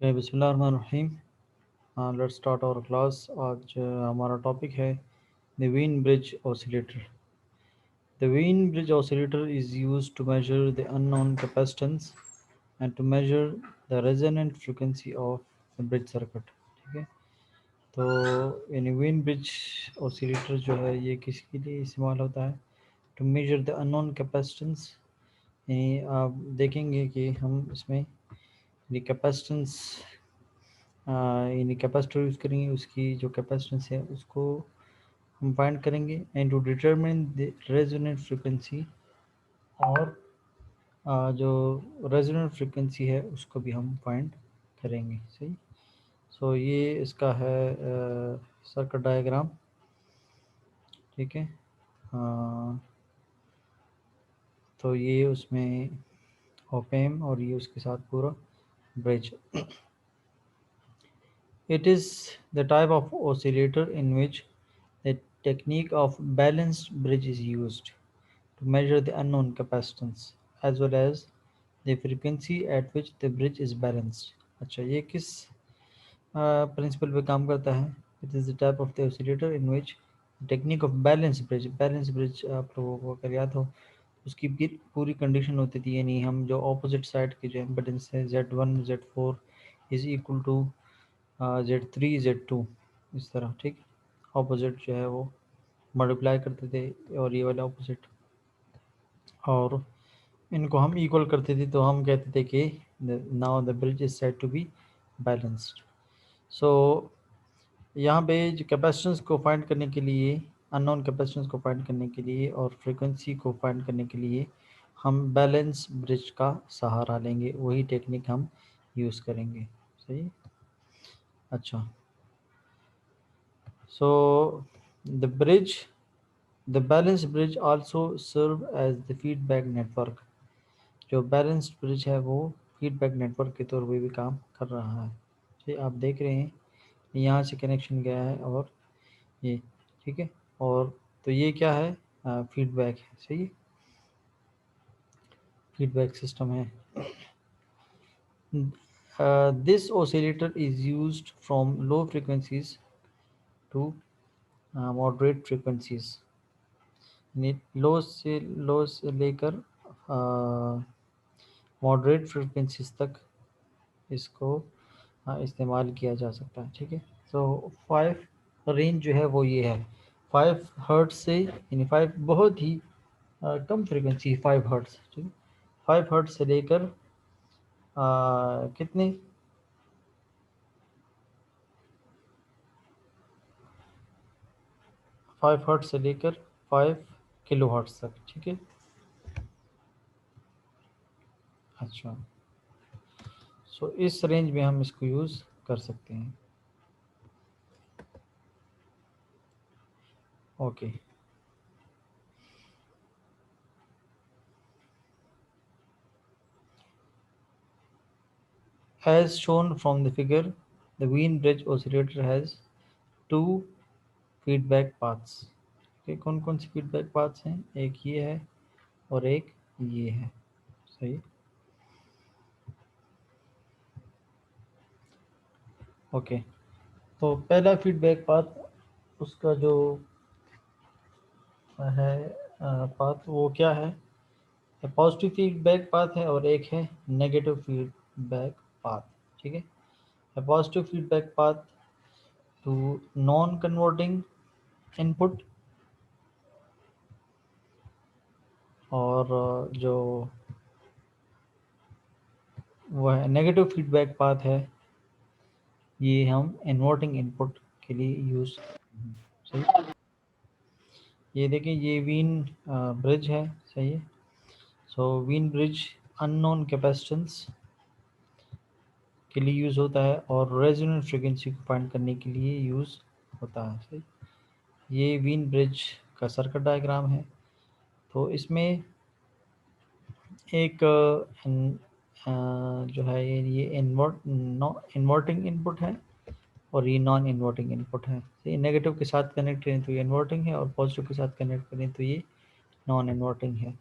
बिस्मिल्लाहिर्रहमानिर्रहीम। Let's start our class. आज हमारा टॉपिक है the Wien bridge oscillator. The Wien bridge oscillator is used to measure the unknown capacitance and to measure the resonant frequency of the bridge circuit. ठीक है, तो यानी Wien bridge oscillator जो है ये किसके लिए इस्तेमाल होता है? To measure the unknown capacitance. यानी आप देखेंगे कि हम इसमें ये कैपेसिटेंस यानी कैपेसिटर यूज़ करेंगे, उसकी जो कैपेसिटेंस है उसको हम फाइंड करेंगे and to determine the resonant frequency, और जो रेजोनेंट फ्रीक्वेंसी है उसको भी हम फाइंड करेंगे। सही। सो ये इसका है सर्किट डायग्राम। ठीक है, तो ये उसमें ओपेम और ये उसके साथ पूरा bridge. It is the type of oscillator in which the technique of balanced bridge is used to measure the unknown capacitance as well as the frequency at which the bridge is balanced. अच्छा, ये किस principal पे काम करता है? It is the type of the oscillator in which technique of balance bridge आप लोगों को अगर याद हो, उसकी पूरी कंडीशन होती थी, यानी हम जो ऑपोजिट साइड की जो इम्पेडेंस है Z1 Z4 is equal to Z3 Z2, इस तरह। ठीक, ऑपोजिट जो है वो मल्टीप्लाई करते थे और ये वाला ऑपोजिट, और इनको हम इक्वल करते थे तो हम कहते थे कि now the bridge is said to be balanced. So यहाँ पे जो कैपेसिटेंस को फाइंड करने के लिए, अननोन कैपेसिटेंस को फाइंड करने के लिए और फ्रीक्वेंसी को फाइंड करने के लिए हम बैलेंस ब्रिज का सहारा लेंगे, वही टेक्निक हम यूज़ करेंगे। सही। अच्छा, so the balanced bridge also serve as the feedback network। जो बैलेंस्ड ब्रिज है वो फीडबैक नेटवर्क के तौर पे भी काम कर रहा है। ठीक, आप देख रहे हैं यहाँ से कनेक्शन गया है और ये, ठीक है, और तो ये क्या है? फीडबैक है। सही, फीडबैक सिस्टम है। This oscillator is used from low frequencies to moderate frequencies। लो से लेकर मॉडरेट फ्रिक्वेंसीज तक इसको इस्तेमाल किया जा सकता है। ठीक है, तो 5 रेंज जो है वो ये है 5 हर्ट्ज से, यानी 5 बहुत ही कम फ्रिक्वेंसी 5 हर्ट्ज। ठीक है, 5 हर्ट्ज से लेकर कितने 5 हर्ट्ज से लेकर 5 किलो हर्ट्ज तक। ठीक है, अच्छा, सो इस रेंज में हम इसको यूज़ कर सकते हैं। Okay, as shown from the figure, the Wien bridge oscillator has two feedback paths। okay, कौन कौन सी फीडबैक पाथ्स हैं? एक ये है और एक ये है। सही, ओके, तो पहला फीडबैक पाथ उसका जो है पाथ वो क्या है? पॉजिटिव फीडबैक पाथ है और एक है नेगेटिव फीडबैक पाथ। ठीक है, positive feedback path to non converting input, और जो वह नेगेटिव फीडबैक पाथ है ये हम इन्वर्टिंग इनपुट के लिए यूज़। सही, ये देखें ये वीन ब्रिज है। सही है, सो वीन ब्रिज अननोन कैपेसिटेंस के लिए यूज़ होता है और रेजोनेंट फ्रीक्वेंसी को फाइंड करने के लिए यूज़ होता है। सही, ये वीन ब्रिज का सर्किट डायग्राम है। तो इसमें एक जो है ये इन्वर्टिंग इनपुट है और ये नॉन इन्वर्टिंग इनपुट है। ये नेगेटिव के साथ कनेक्ट करें तो ये इन्वर्टिंग है और पॉजिटिव के साथ कनेक्ट करें तो ये नॉन इन्वर्टिंग है।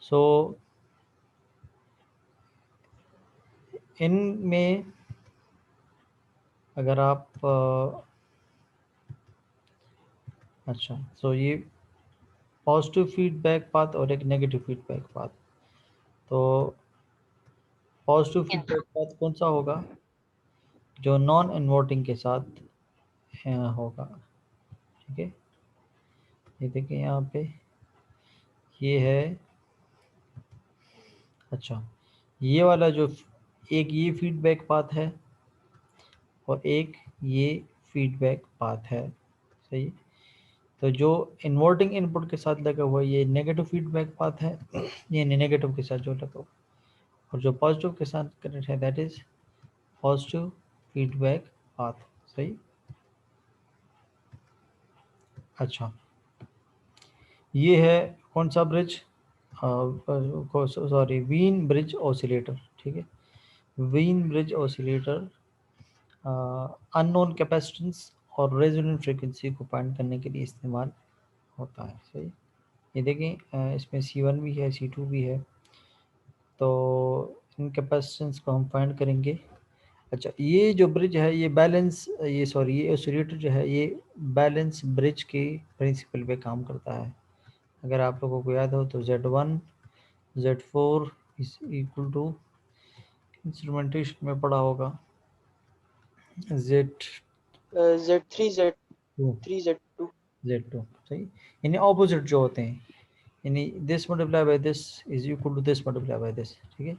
सो इनमें अगर आप अच्छा, सो ये पॉजिटिव फीडबैक पाथ और एक नेगेटिव फीडबैक पाथ। तो पॉजिटिव फीडबैक पाथ कौन सा होगा? जो नॉन इन्वर्टिंग के साथ होगा। ठीक है, ये देखिए यहाँ पे ये है। अच्छा, ये वाला जो एक ये फीडबैक पाथ है और एक ये फीडबैक पाथ है, सही। तो जो इन्वर्टिंग इनपुट के साथ लगा हुआ ये नेगेटिव फीडबैक पाथ है, ये नेगेटिव के साथ जो लगा हुआ, और जो पॉजिटिव के साथ कनेक्ट है that is positive feedback path, सही। अच्छा, ये है कौन सा bridge? Sorry, Wien bridge oscillator. ठीक है, Wien bridge oscillator unknown capacitance और रेजोनेंट फ्रीक्वेंसी को फाइंड करने के लिए इस्तेमाल होता है, सही। ये देखें इसमें C1 भी है, C2 भी है, तो इन कैपेसिटेंस को हम फाइंड करेंगे। अच्छा, ये जो ब्रिज है ये बैलेंस, ये सॉरी ये ऑसिलेटर जो है ये बैलेंस ब्रिज के प्रिंसिपल पे काम करता है। अगर आप लोगों को याद हो तो Z1 Z4 is equal to, instrumentation में पढ़ा होगा, Z3 to Z3 Z2। Z2, सही। यानी ऑपोजिट जो होते हैं, यानी this multiply by this is equal to this multiply by this. ठीक है,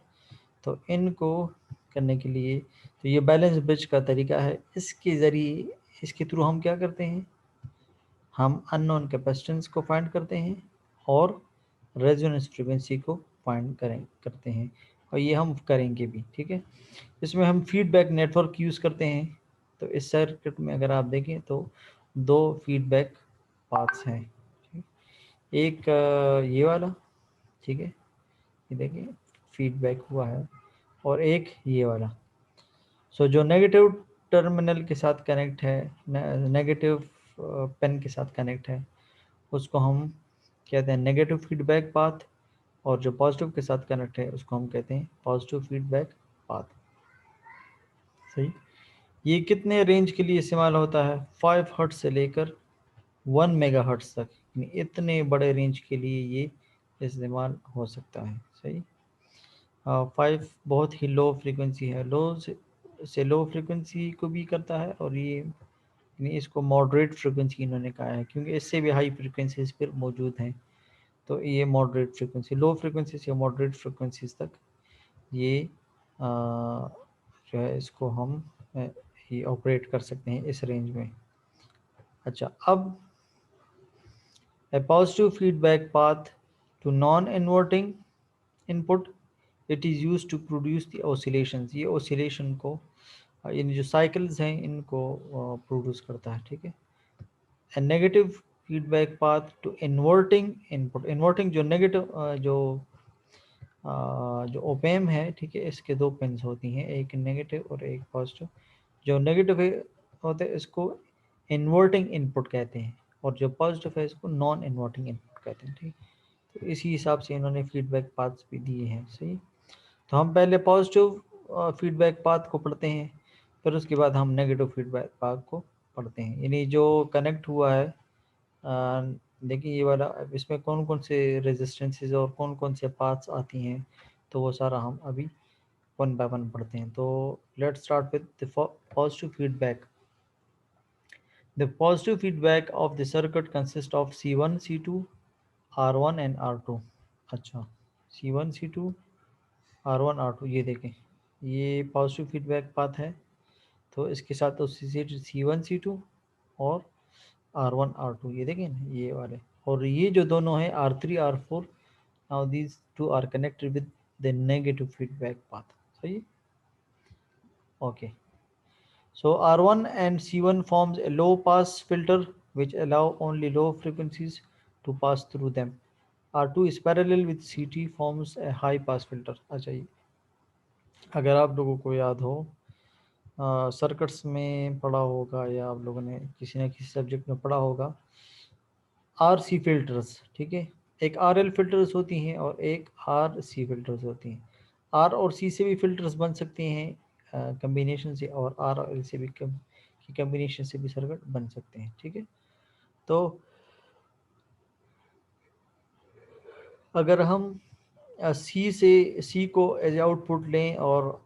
तो इनको करने के लिए तो ये बैलेंस ब्रिज का तरीका है। इसके ज़रिए, इसके थ्रू हम क्या करते हैं, हम अननोन कैपेसिटेंस को फाइंड करते हैं और रेजोनेंस फ्रीक्वेंसी को फाइंड करते हैं, और ये हम करेंगे भी। ठीक है, इसमें हम फीडबैक नेटवर्क यूज़ करते हैं। तो इस सर्किट में अगर आप देखें तो दो फीडबैक पाथ्स हैं, ठीक? एक ये वाला, ठीक है, ये देखिए फीडबैक हुआ है, और एक ये वाला। सो जो नेगेटिव टर्मिनल के साथ कनेक्ट है, नेगेटिव पेन के साथ कनेक्ट है, उसको हम कहते हैं नेगेटिव फीडबैक पाथ, और जो पॉजिटिव के साथ कनेक्ट है उसको हम कहते हैं पॉजिटिव फीडबैक पाथ, सही। ये कितने रेंज के लिए इस्तेमाल होता है? 5 हर्ट्ज से लेकर 1 मेगा हर्ट्ज तक, इतने बड़े रेंज के लिए ये इस्तेमाल हो सकता है, सही। 5 बहुत ही लो फ्रीक्वेंसी है, लो से लो फ्रीक्वेंसी को भी करता है, और ये इसको मॉडरेट फ्रीक्वेंसी इन्होंने कहा है, क्योंकि इससे भी हाई फ्रीक्वेंसीज पर मौजूद हैं। तो ये मॉडरेट फ्रीक्वेंसी, लो फ्रीक्वेंसी से मॉडरेट फ्रीक्वेंसीज तक ये जो है इसको हम ये ऑपरेट कर सकते हैं इस रेंज में। अच्छा, अब a positive feedback path to non-inverting input, it is used to produce the oscillations। ये oscillation को इन जो cycles हैं इनको प्रोड्यूस करता है, ठीक है। a negative feedback path to inverting input, inverting जो नेगेटिव जो ओपेम है, ठीक है, इसके दो पिन्स होती हैं, एक नेगेटिव और एक पॉजिटिव। जो नेगेटिव होते हैं इसको इन्वर्टिंग इनपुट कहते हैं, और जो पॉजिटिव है इसको नॉन इन्वर्टिंग इनपुट कहते हैं, ठीक। तो इसी हिसाब से इन्होंने फीडबैक पाथ्स भी दिए हैं, सही। तो हम पहले पॉजिटिव फीडबैक पाथ को पढ़ते हैं, फिर उसके बाद हम नेगेटिव फीडबैक पाथ को पढ़ते हैं। यानी जो कनेक्ट हुआ है, देखिए ये वाला, इसमें कौन कौन से रेजिस्टेंसेस और कौन कौन से पाथ्स आती हैं, तो वो सारा हम अभी वन बाय वन पढ़ते हैं। तो let's start with the positive feedback. The positive feedback of the circuit consists of C1, C2, R1 and R2। अच्छा, C1, C2, R1, R2, ये देखें, ये पॉजिटिव फीडबैक पाथ है। तो इसके साथ एसोसिएटेड C1, C2 और R1, R2, ये देखें ना, ये वाले, और ये जो दोनों हैं R3, R4, now these two are connected with the negative feedback path, सही। Okay, so R1 and C1 forms a low pass filter which allow only low frequencies to pass through them. R2 is parallel with CT forms a high pass filter। अच्छा, ये अगर आप लोगों को याद हो, circuits में पढ़ा होगा या आप लोगों ने किसी न किसी सब्जेक्ट में पढ़ा होगा, RC फिल्टर्स, ठीक है। एक RL फिल्टर्स होती हैं और एक RC फिल्टर्स होती हैं। R और C से भी फिल्टर्स बन सकते हैं कम्बिनेशन से, और R और L से भी की कम्बिनेशन से भी सर्किट बन सकते हैं। ठीक है, तो अगर हम सी को एज आउटपुट लें और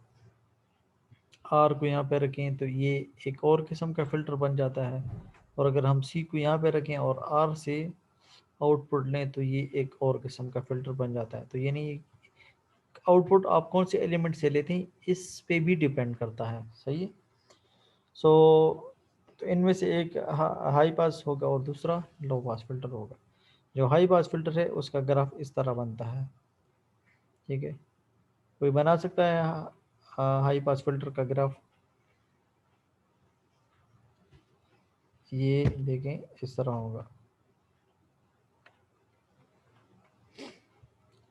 आर को यहाँ पे रखें तो ये एक और किस्म का फ़िल्टर बन जाता है, और अगर हम सी को यहाँ पे रखें और आर से आउटपुट लें तो ये एक और किस्म का फ़िल्टर बन जाता है। तो यानी आउटपुट आप कौन से एलिमेंट से लेते हैं इस पे भी डिपेंड करता है। सही है। सो तो इनमें से एक हाई पास होगा और दूसरा लो पास फिल्टर होगा। जो हाई पास फिल्टर है उसका ग्राफ इस तरह बनता है। ठीक है, कोई बना सकता है हाई पास फिल्टर का ग्राफ? ये देखें इस तरह होगा।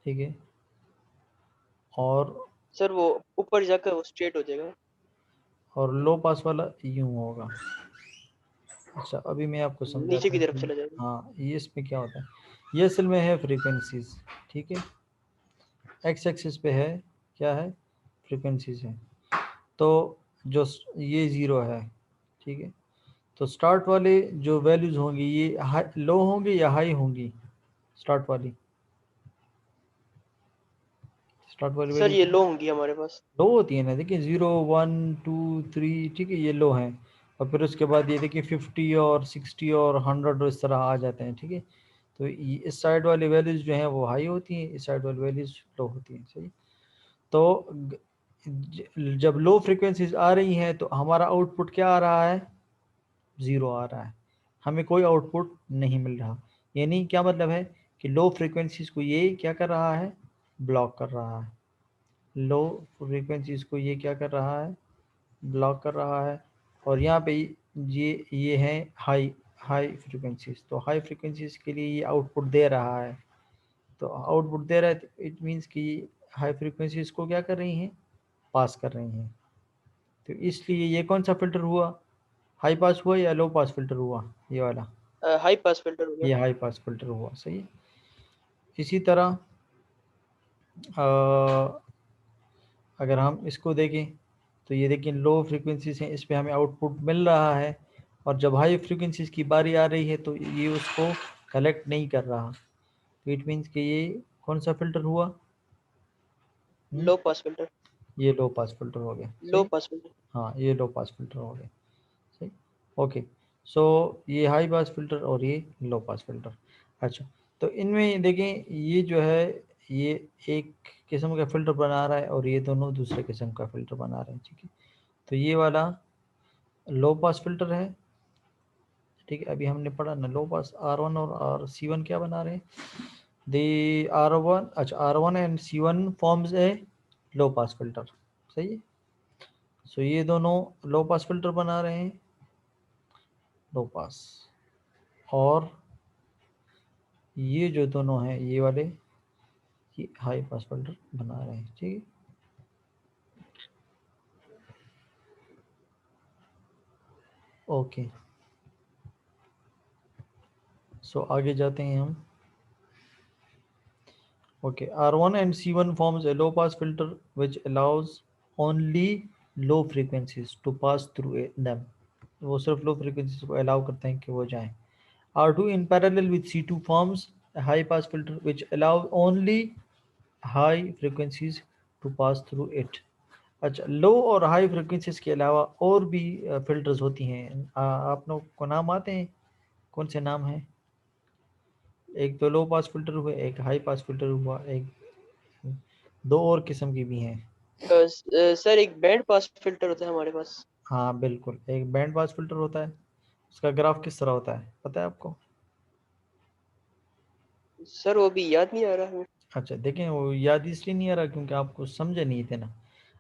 ठीक है, और सर वो ऊपर जाकर वो स्ट्रेट हो जाएगा। लो पास वाला यूं होगा। अच्छा, अभी मैं आपको नीचे समझाता की हूँ तरफ कि चला जाएगा। हाँ ये इसमें क्या होता है। ये असल में है फ्रीक्वेंसीज। ठीक है, एक्स एक्सिस पे है, क्या है, फ्रीक्वेंसीज है। तो जो ये ज़ीरो है, ठीक है, तो स्टार्ट वाले जो वैल्यूज़ होंगी ये लो होंगी या हाई होंगी? स्टार्ट वाली सर ये वैल्यूज लो होंगी हमारे पास। लो होती है ना। देखिए 0 1 2 3, ठीक है, ये लो हैं। और फिर उसके बाद ये देखिए 50 और 60 और 100 इस तरह आ जाते हैं। ठीक है, तो इस साइड वाली वैल्यूज जो हैं वो हाई होती हैं, इस साइड वाली वैल्यूज लो होती हैं। सही। तो जब लो फ्रिक्वेंसीज आ रही हैं तो हमारा आउटपुट क्या आ रहा है? ज़ीरो आ रहा है, हमें कोई आउटपुट नहीं मिल रहा। यानी क्या मतलब है कि लो फ्रिक्वेंसीज को ये क्या कर रहा है? ब्लॉक कर रहा है। लो फ्रिक्वेंसीज को ये क्या कर रहा है? ब्लॉक कर रहा है। और यहाँ पे ये है हाई हाई फ्रिक्वेंसीज। तो हाई फ्रिक्वेंसीज के लिए ये आउटपुट दे रहा है। तो आउटपुट दे रहा है तो इट मीन्स कि हाई फ्रिक्वेंसीज को क्या कर रही हैं? पास कर रही हैं। तो इसलिए ये कौन सा फ़िल्टर हुआ? हाई पास हुआ या लो पास फ़िल्टर हुआ? ये वाला, हाई पास फिल्टर हो गया। ये हाई पास फ़िल्टर हुआ। सही है। इसी तरह अगर हम इसको देखें तो ये देखिए लो फ्रिक्वेंसीज हैं, इस पे हमें आउटपुट मिल रहा है, और जब हाई फ्रिक्वेंसीज की बारी आ रही है तो ये उसको कलेक्ट नहीं कर रहा। तो इट मीन्स कि ये कौन सा फ़िल्टर हुआ? लो पास फिल्टर। ये लो पास फ़िल्टर हो गया। लो सही। Pass filter. हाँ, ये लो पास फ़िल्टर हो गया। सही। ओके, सो ये हाई पास फिल्टर और ये लो पास फिल्टर। अच्छा, तो इनमें देखें ये जो है ये एक किस्म का फ़िल्टर बना रहा है और ये दोनों दूसरे किस्म का फ़िल्टर बना रहे हैं। ठीक है, तो ये वाला लो पास फिल्टर है। ठीक है, अभी हमने पढ़ा ना लो पास R1 और C1 क्या बना रहे हैं? दे R1, अच्छा R1 and C1 forms a low pass filter. सही है। सो ये दोनों लो पास फिल्टर बना रहे हैं, लो पास। और ये जो दोनों हैं ये वाले ये हाई पास फिल्टर बना रहे हैं। ठीक है, ओके। सो आगे जाते हैं हम। Okay, R1 and C1 forms a low pass filter which allows only low frequencies to pass through them। वो सिर्फ लो फ्रिक्वेंसीज को अलाउ करते हैं कि वो जाएं। R2 in parallel with C2 forms a high pass filter which allows only high frequencies to pass through it। अच्छा, लो और हाई फ्रिक्वेंसीज के अलावा और भी फिल्टर्स होती हैं। आप लोग को नाम आते हैं? कौन से नाम हैं? एक तो लो पास फिल्टर हुआ, एक हाई पास फिल्टर हुआ, एक दो और किस्म की भी हैं। सर एक बैंड पास फिल्टर होता है हमारे पास। हाँ बिल्कुल, एक बैंड पास फिल्टर होता है। उसका ग्राफ किस तरह होता है पता है आपको? सर वो भी याद नहीं आ रहा हमें। अच्छा देखें, वो याद इसलिए नहीं आ रहा क्योंकि आपको समझे नहीं थे ना।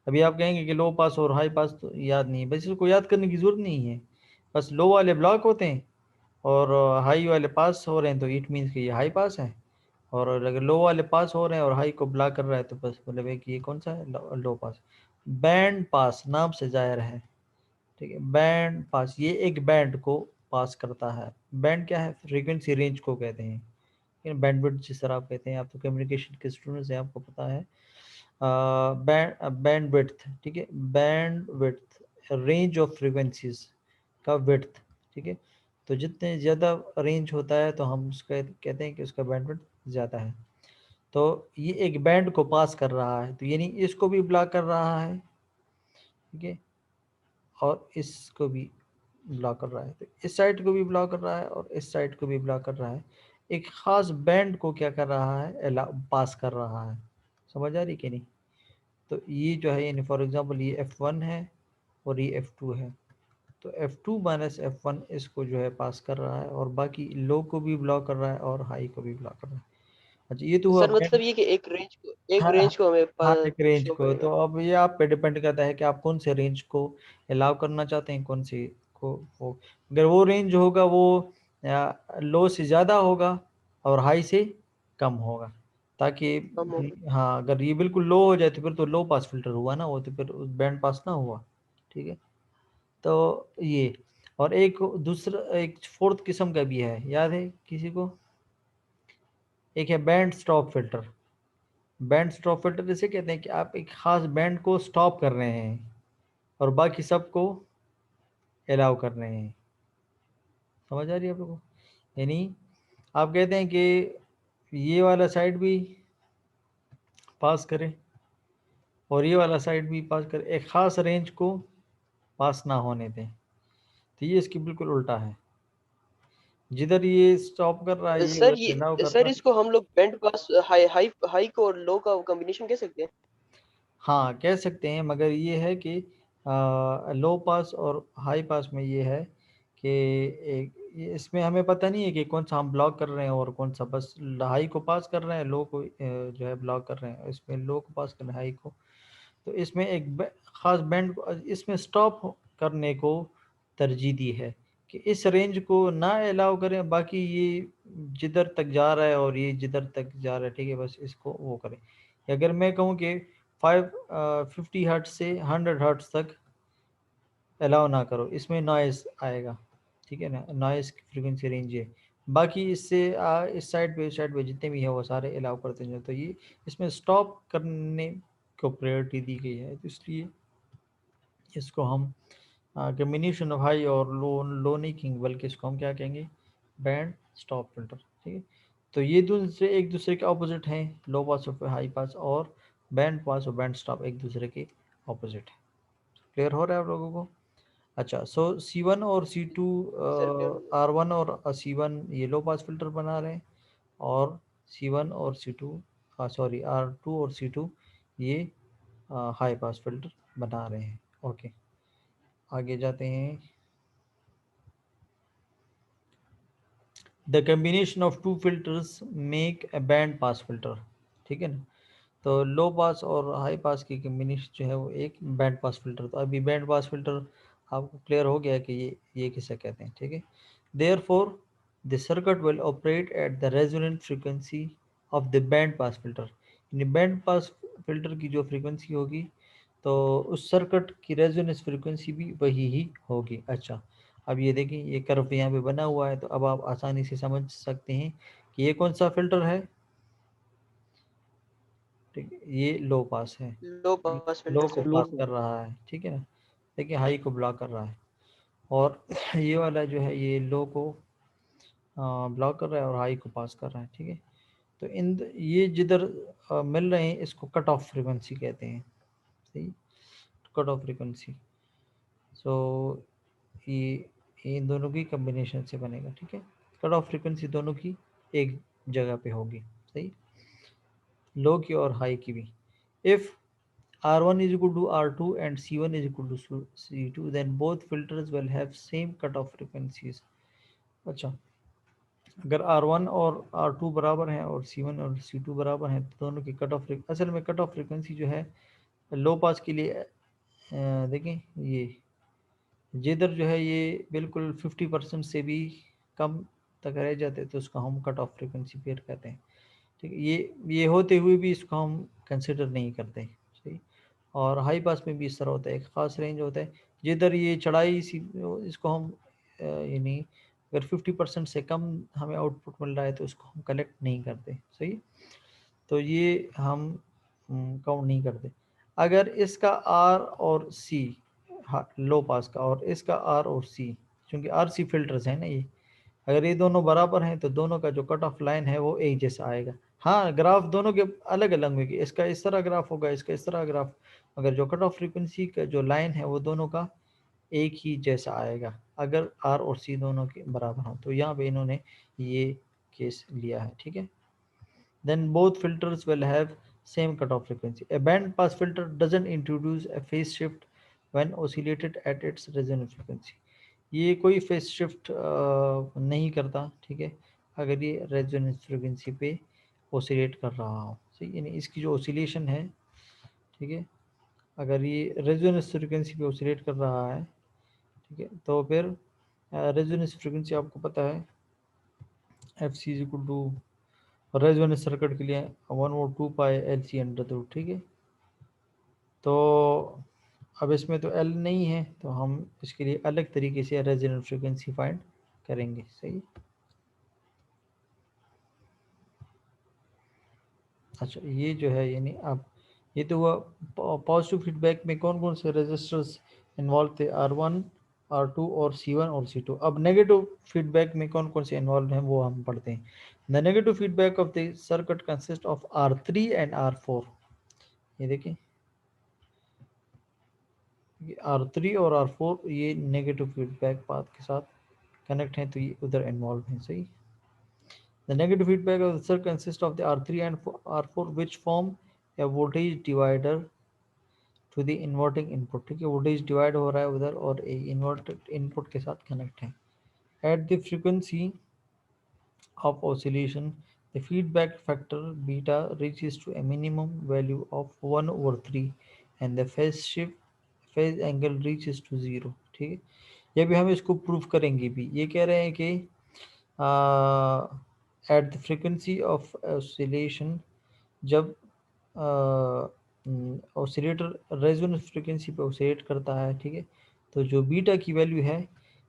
अभी आप कहेंगे कि लो पास और हाई पास तो याद नहीं है, बस इसको याद करने की ज़रूरत नहीं है। बस लो वाले ब्लॉक होते हैं और हाई वाले पास हो रहे हैं तो इट मीन्स कि ये हाई पास है। और अगर लो वाले पास हो रहे हैं और हाई को ब्लॉक कर रहा है तो बस मतलब है कि ये कौन सा है? लो पास। बैंड पास नाम से जाहिर है। ठीक है, बैंड पास ये एक बैंड को पास करता है। बैंड क्या है? फ्रीक्वेंसी रेंज को कहते हैं। बैंडविड्थ जिस तरह आप कहते हैं, आप तो कम्युनिकेशन के स्टूडेंट्स हैं, आपको पता है। बैंड विड्थ, ठीक है, band width range of frequencies. का विड्थ, ठीक है। तो जितने ज़्यादा रेंज होता है तो हम उसका कहते हैं कि उसका बैंडविड्थ ज़्यादा है। तो ये एक बैंड को पास कर रहा है, तो यानी इसको भी ब्लॉक कर रहा है, ठीक है, और इसको भी ब्लॉक कर रहा है। तो इस साइड को भी ब्लॉक कर रहा है और इस साइड को भी ब्लॉक कर रहा है। एक ख़ास बैंड को क्या कर रहा है, पास कर रहा है। समझ आ रही कि नहीं? तो ये जो है, यानी फॉर एग्जांपल ये F1 है और ये F2 है। तो F2 माइनस F1 इसको जो है पास कर रहा है, और बाकी लो को भी ब्लॉक कर रहा है और हाई को भी ब्लॉक कर रहा है। अच्छा, ये तो हुआ सर मतलब बैंड। ये कि एक हाँ रेंज को हमें हाँ, एक रेंज शो को। करेगा। तो अब ये आप पे डिपेंड करता है कि आप कौन से रेंज को अलाउ करना चाहते हैं, कौन सी को। वो अगर वो रेंज होगा वो लो से ज़्यादा होगा और हाई से कम होगा, ताकि कम होगा। हाँ, अगर ये बिल्कुल लो हो जाए तो फिर तो लो पास फिल्टर हुआ ना, वो तो फिर बैंड पास ना हुआ, ठीक है। तो ये, और एक दूसरा, एक फोर्थ किस्म का भी है, याद है किसी को? एक है band stop filter. Band stop filter इसे कहते हैं कि आप एक खास बैंड को स्टॉप कर रहे हैं और बाकी सबको अलाउ कर रहे हैं। समझ आ रही है आप लोगों को? यानी आप कहते हैं कि ये वाला साइड भी पास करे और ये वाला साइड भी पास करे, एक खास रेंज को पास ना होने दें। तो ये इसकी बिल्कुल उल्टा है, जिधर ये स्टॉप कर रहा है ये सर उधर अलाउ ये कर सर रहा है। इसको हम लोग band pass high high high को और लो का कॉम्बिनेशन कह सकते हैं। हाँ, कह सकते हैं, मगर ये है कि लो पास और हाई पास में ये है कि एक इसमें हमें पता नहीं है कि कौन सा हम ब्लॉक कर रहे हैं और कौन सा बस हाई को पास कर रहे हैं, लो को जो है ब्लॉक कर रहे हैं। इसमें लो को पास कर रहे हैं, हाई को। तो इसमें एक ख़ास बैंड को इसमें स्टॉप करने को तरजीह दी है कि इस रेंज को ना अलाउ करें, बाकी ये जिधर तक जा रहा है और ये जिधर तक जा रहा है, ठीक है, बस इसको वो करें। अगर मैं कहूँ कि 50 हर्ट्ज से 100 हर्ट्ज तक अलाउ ना करो, इसमें नॉइज़ आएगा, ठीक है ना, नॉइज़ की फ्रीक्वेंसी रेंज है। बाकी इससे इस साइड पे, इस साइड पे जितने भी है वो सारे अलाउ करते हैं। तो ये इसमें स्टॉप करने को प्रायोरिटी दी गई है, तो इसलिए इसको हम कम्बिनेशन ऑफ हाई और लो नहीं कहेंगे, बल्कि इसको हम क्या कहेंगे, बैंड स्टॉप फिल्टर, ठीक है। तो ये दूसरे एक दूसरे के ऑपोजिट हैं, लो पास और हाई पास, और बैंड पास और बैंड स्टॉप एक दूसरे के ऑपोजिट है। क्लियर हो रहा है आप लोगों को? अच्छा, सो C1 और C2, सर क्लियर हो गया। R1 और C1 ये लो पास फिल्टर बना रहे हैं, और C1 और C2, सॉरी R2 और C2 ये हाई पास फिल्टर बना रहे हैं। ओके, आगे जाते हैं। The combination of two filters make a band pass filter, ठीक है ना। तो लो पास और हाई पास की कम्बिनेशन जो है वो एक बैंड पास फिल्टर। तो अभी बैंड पास फिल्टर आपको क्लियर हो गया कि ये किसे कहते हैं, ठीक है। Therefore the circuit will operate at the resonant frequency of the band pass filter. यानी बैंड पास फिल्टर की जो फ्रीक्वेंसी होगी, तो उस सर्किट की रेजोनेंस फ्रीक्वेंसी भी वही ही होगी। अच्छा, अब ये देखें, ये कर्व यहाँ पे बना हुआ है, तो अब आप आसानी से समझ सकते हैं कि ये कौन सा फिल्टर है, ठीक है। ये लो पास है, लो पास लो फिल्टर को सर। पास कर रहा है, ठीक है ना। देखिए, हाई को ब्लॉक कर रहा है, और ये वाला जो है ये लो को ब्लॉक कर रहा है और हाई को पास कर रहा है, ठीक है। तो ये जिधर मिल रहे हैं इसको कट ऑफ फ्रीक्वेंसी कहते हैं, सही, कट ऑफ फ्रीक्वेंसी। सो ये इन दोनों की कम्बिनेशन से बनेगा, ठीक है। कट ऑफ फ्रीक्वेंसी दोनों की एक जगह पे होगी, सही, लो की और हाई की भी। If R1 is equal to R2 and C1 is equal to C2, then both filters will have same cutoff frequencies. अच्छा, अगर R1 और R2 बराबर हैं और C1 और C2 बराबर हैं, तो दोनों की कट ऑफ, असल में कट ऑफ फ्रीक्वेंसी जो है लो पास के लिए, देखें, ये जिधर जो है ये बिल्कुल 50% से भी कम तक रह जाते, तो उसको हम कट ऑफ फ्रीक्वेंसी पेयर कहते हैं, ठीक है। ये होते हुए भी इसको हम कंसिडर नहीं करते, सही। और हाई पास में भी इस तरह होता है, एक ख़ास रेंज होता है जिधर ये चढ़ाई सी, इसको हम यानी अगर 50% से कम हमें आउटपुट मिल रहा है तो उसको हम कलेक्ट नहीं करते, सही। तो ये हम काउंट नहीं करते। अगर इसका आर और सी, हाँ, लो पास का, और इसका आर और सी क्योंकि आरसी फिल्टर्स हैं ना ये। अगर ये दोनों बराबर हैं तो दोनों का जो कट ऑफ लाइन है वो एक जैसा आएगा। हाँ, ग्राफ दोनों के अलग अलग होंगे, इसका इस तरह ग्राफ होगा, इसका इस तरह ग्राफ, मगर जो कट ऑफ फ्रीक्वेंसी का जो लाइन है वो दोनों का एक ही जैसा आएगा अगर आर और सी दोनों के बराबर हों। तो यहाँ पे इन्होंने ये केस लिया है, ठीक है। Then both filters will have same cutoff frequency. A band pass filter doesn't introduce a phase shift when oscillated at its resonant frequency. ये कोई फेस शिफ्ट नहीं करता, ठीक है, अगर ये रेजोनेंस फ्रीक्वेंसी पे ओसिलेट कर रहा हो, सही, यानी इसकी जो ओसिलेशन है, ठीक है, अगर ये रेजोनेंस फ्रीक्वेंसी पे ओसिलेट कर रहा है, ठीक है, तो फिर रेजोनेंस फ्रीक्वेंसी आपको पता है F C is equal to resonance circuit के लिए 1/2 pi L C under root, ठीक है। तो अब इसमें तो एल नहीं है, तो हम इसके लिए अलग तरीके से रेजोनेंस फ्रीक्वेंसी फाइंड करेंगे, सही। अच्छा, ये जो है यानी अब ये तो हुआ पॉजिटिव फीडबैक में कौन कौन से रेजिस्टर्स इन्वॉल्व थे, R1, R2 और C1 और C2। अब नेगेटिव फीडबैक में कौन कौन से इन्वॉल्व हैं वो हम पढ़ते हैं। The negative feedback of the circuit consist of R3 and R4। ये देखिए, ये R3 और R4 ये नेगेटिव फीडबैक पाथ के साथ कनेक्ट हैं, तो ये उधर इन्वॉल्व हैं, सही। The negative feedback of the circuit consists of the R3 and R4 which form a voltage divider to the inverting input, ठीक है, वोल्टेज डिवाइड हो रहा है उधर और इन्वर्टेड इनपुट के साथ कनेक्ट है। At the frequency of oscillation, the feedback factor beta reaches to a minimum value of 1/3 and the phase angle reaches to 0, ठीक है। ये भी हम इसको प्रूव करेंगे भी। ये कह रहे हैं कि at the frequency of oscillation, जब ऑसिलेटर रेजोनेंस फ्रीक्वेंसी पे ऑसिलेट करता है, ठीक है, तो जो बीटा की वैल्यू है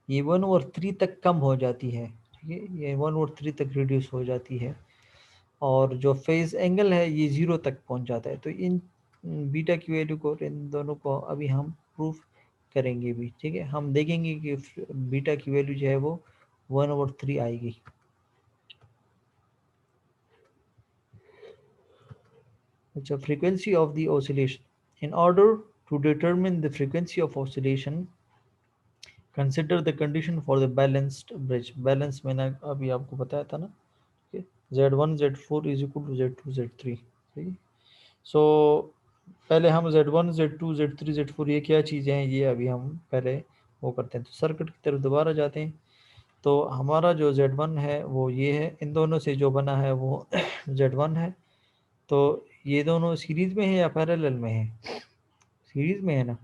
ये 1/3 तक कम हो जाती है, ठीक है, ये 1/3 तक रिड्यूस हो जाती है, और जो फेज एंगल है ये 0 तक पहुंच जाता है। तो इन बीटा की वैल्यू को, इन दोनों को अभी हम प्रूफ करेंगे भी, ठीक है। हम देखेंगे कि बीटा की वैल्यू जो है वो 1/3 आएगी। अच्छा, frequency of the oscillation. In order to determine the frequency of oscillation, consider the condition for the balanced bridge. Balance मैंने अभी आपको बताया था ना, okay? Z1 Z4 is equal to Z2 Z3, सही। सो पहले हम Z1 Z2 Z3 Z4 ये क्या चीज़ें हैं ये अभी हम पहले वो करते हैं। तो सर्किट की तरफ दोबारा जाते हैं। तो हमारा जो Z1 है वो ये है, इन दोनों से जो बना है वो Z1 है। तो ये दोनों सीरीज में है या पैरेलल में है, सीरीज में है ना।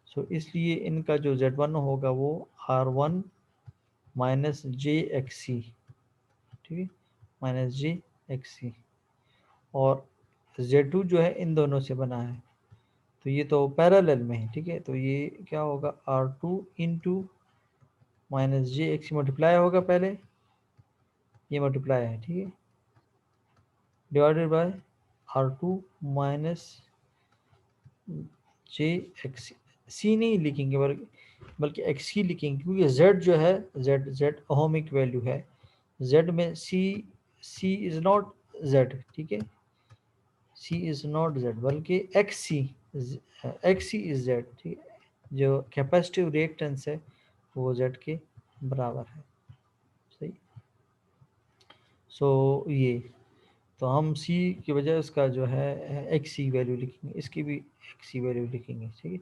सो इसलिए इनका जो Z1 होगा वो R1 माइनस जे एक्स सी, ठीक है, माइनस जे एक्स सी। और Z2 जो है इन दोनों से बना है, तो ये तो पैरेलल में है, ठीक है। तो ये क्या होगा, R2 into minus J X C multiply होगा, पहले ये मल्टीप्लाई है, ठीक है, divided by R2 minus J X C नहीं लिखेंगे बल्कि एक्स ही लिखेंगे, क्योंकि जेड जो है जेड जेड ओमिक वैल्यू है। जेड में सी इज नॉट जेड, ठीक है, सी इज नॉट जेड बल्कि एक्स सी इज जेड, ठीक है। जो कैपेसिटिव रिएक्टेंस है वो जेड के बराबर है, सही। सो ये, तो हम सी की बजाय उसका जो है एक्स सी वैल्यू लिखेंगे, इसकी भी एक्स सी वैल्यू लिखेंगे, ठीक है।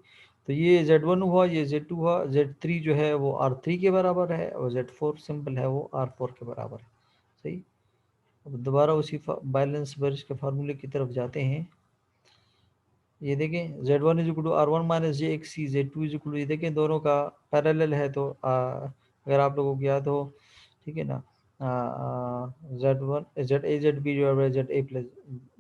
तो ये Z1 हुआ, ये Z2 हुआ, Z3 जो है वो R3 के बराबर है और Z4 सिंपल है वो R4 के बराबर है, सही। अब दोबारा उसी बैलेंस वर्ज के फार्मूले की तरफ जाते हैं। ये देखें Z1 is equal to R1 minus J X C, Z2 is equal to, ये देखें दोनों का पैरेलल है, तो अगर आप लोगों को याद हो, ठीक है ना, Z1 Z B divide by ZA plus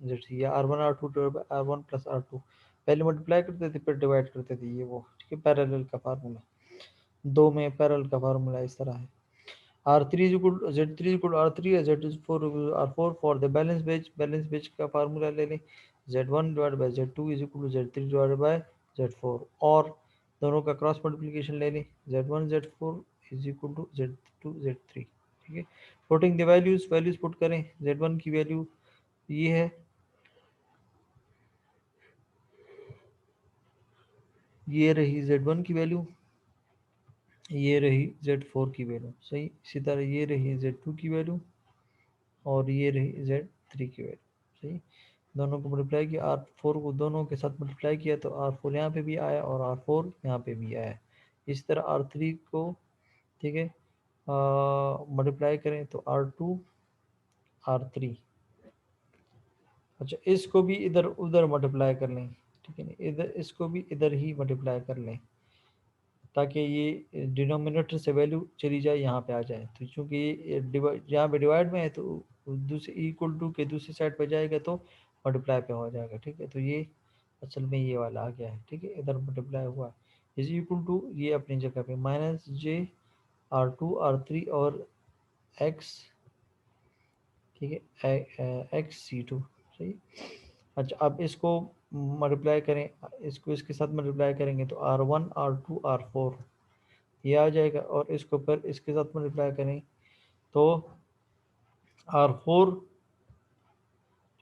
ZC, या R1 R2 divide by R1 plus R2, पहले मल्टीप्लाई करते थे फिर डिवाइड करते थे, ये वो, ठीक है, पैरेलल का फार्मूला, दो में पैरेलल का फार्मूला इस तरह है। R3 is equal to Z3 is equal to R3 है, Z4 R4 for the balance बेच का फार्मूला ले लें, Z1 divide by Z2 is equal to Z3 divide by Z4, और दोनों का क्रॉस मल्टीप्लिकेशन ले लें, Z1 Z4 is equal to Z2 Z3, ठीक है। पुटिंग द वैल्यूज पुट करें। Z1 की वैल्यू ये है, ये रही Z1 की वैल्यू, ये रही Z4 की वैल्यू, सही। इसी तरह ये रही Z2 की वैल्यू और ये रही Z3 की वैल्यू, सही। दोनों को मल्टीप्लाई किया, R4 को दोनों के साथ मल्टीप्लाई किया तो R4 यहाँ पे भी आया और R4 यहाँ पे भी आया। इस तरह R3 को, ठीक है, मल्टीप्लाई करें तो R2 R3। अच्छा, इसको भी इधर उधर मल्टीप्लाई कर लें, ठीक है ना, इधर इसको भी इधर ही मल्टीप्लाई कर लें ताकि ये डिनोमिनेटर से वैल्यू चली जाए, यहाँ पे आ जाए। तो चूंकि ये यहाँ पे डिवाइड में है तो दूसरे इक्वल टू के दूसरी साइड पे जाएगा तो मल्टीप्लाई पे हो जाएगा, ठीक है। तो ये असल में ये वाला आ गया है, ठीक है, इधर मल्टीप्लाई हुआ इज इक्वल टू ये अपनी जगह पे -j R2 R3 और x, ठीक है, x C2, सही। अच्छा, अब इसको मल्टीप्लाई करें, इसको इसके साथ मल्टीप्लाई करेंगे तो R1 R2 R4 ये आ जाएगा और इसको फिर इसके साथ मल्टीप्लाई करें तो R4,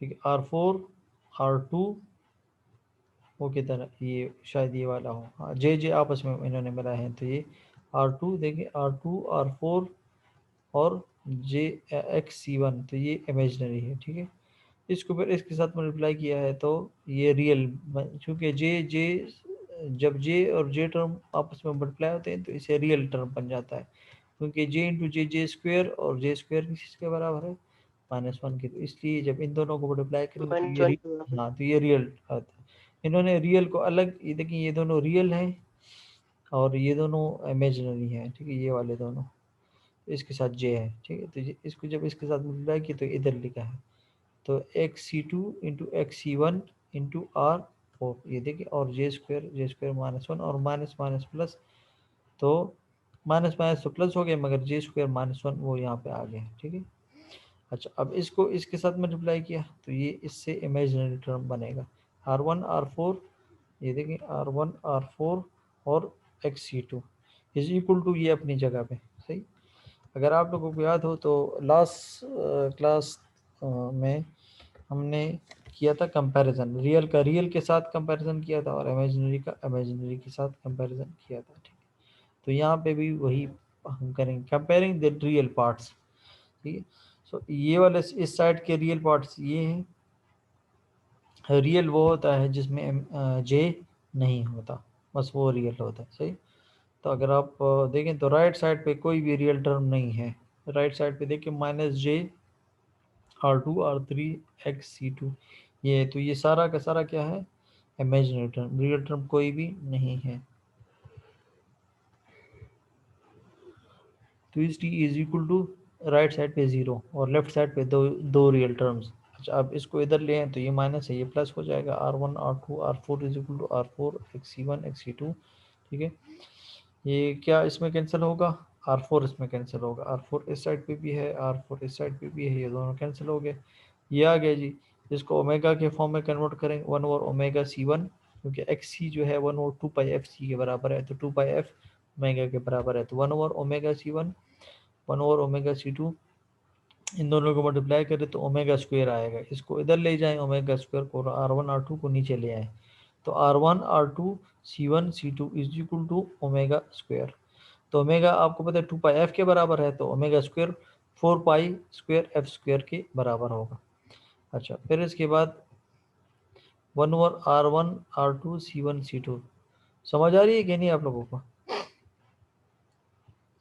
ठीक है, R4 R2 वो किधर है, ये शायद ये वाला हो, हाँ, जे आपस में इन्होंने मिलाए हैं तो ये R2, देखिए R2 R4 और JX C1, तो ये इमेजनरी है, ठीक है। इसको फिर इसके साथ मल्टीप्लाई किया है तो ये रियल, चूँकि जे जे जब जे और जे टर्म आपस में मल्टीप्लाई होते हैं तो इसे रियल टर्म बन जाता है, क्योंकि जे इंटू जे जे स्क्वेयर और जे स्क्वेयर किसके बराबर है, -1 के। तो इसलिए जब इन दोनों को मल्टीप्लाई करेंगे तो माइनस ये वन के बराबर। हाँ, तो ये रियल आता है। इन्होंने रियल को अलग, ये देखिए ये दोनों रियल हैं और ये दोनों इमेजिनरी हैं, ठीक है, ये वाले दोनों, इसके साथ जे है, ठीक है। तो इसको जब इसके साथ मल्टीप्लाई किया तो इधर लिखा है तो XC2 into XC1 into R4, ये देखिए, और जे स्क्वेयर -1 और माइनस माइनस प्लस, तो माइनस माइनस तो प्लस हो गया मगर जे स्क्वेयर -1 वो यहाँ पे आ गया, ठीक है। अच्छा, अब इसको इसके साथ मल्टीप्लाई किया तो ये इससे इमेजिनरी टर्म बनेगा R1 R4, ये देखिए R1 R4 और XC2 इज इक्वल टू ये अपनी जगह पे, सही। अगर आप लोगों को याद हो तो लास्ट क्लास में हमने किया था कंपैरिजन, रियल का रियल के साथ कंपैरिजन किया था और इमेजिनरी का इमेजिनरी के साथ कंपैरिजन किया था, ठीक है। तो यहाँ पे भी वही हम करेंगे, कंपेयरिंग द रियल पार्ट्स, ठीक है। सो ये वाले इस साइड के रियल पार्ट्स ये हैं, रियल वो होता है जिसमें जे नहीं होता, बस वो रियल होता है, सही। तो अगर आप देखें तो राइट साइड पे कोई भी रियल टर्म नहीं है, राइट साइड पे देखिए -j R2 R3 XC2, ये तो ये सारा का सारा क्या है, इमेजिनरी टर्म, रियल टर्म कोई भी नहीं है। तो इस T is equal to right side पे 0 और लेफ्ट साइड पे दो दो रियल टर्म्स। अच्छा, अब इसको इधर ले आए तो ये माइनस है, ये प्लस हो जाएगा R1 R2 R4 is equal to R4 XC1 XC2, ठीक है। ये क्या इसमें कैंसिल होगा, R4 इसमें कैंसिल होगा, R4 इस साइड पे भी है, R4 इस साइड पे भी है, ये दोनों कैंसिल हो गए। ये आ गया जी। इसको ओमेगा के फॉर्म में कन्वर्ट करें, 1/ओमेगा C1, क्योंकि XC जो है 1/2πfc के बराबर है, तो 2πf ओमेगा के बराबर है, तो 1/ओमेगा C1 1/ओमेगा C2, इन दोनों को मल्टीप्लाई करें तो ओमेगा स्क्वेयर आएगा। इसको इधर ले जाएं, ओमेगा स्क्वेयर को, R1 R2 को नीचे ले आए तो R1 R2 C1 C2 is equal to omega square. तो ओमेगा आपको पता है 2πf के बराबर है, तो ओमेगा स्क्वेयर 4π² f² के बराबर होगा। अच्छा, फिर इसके बाद 1/R1 R2 C1 C2, समझ आ रही है कि नहीं आप लोगों को,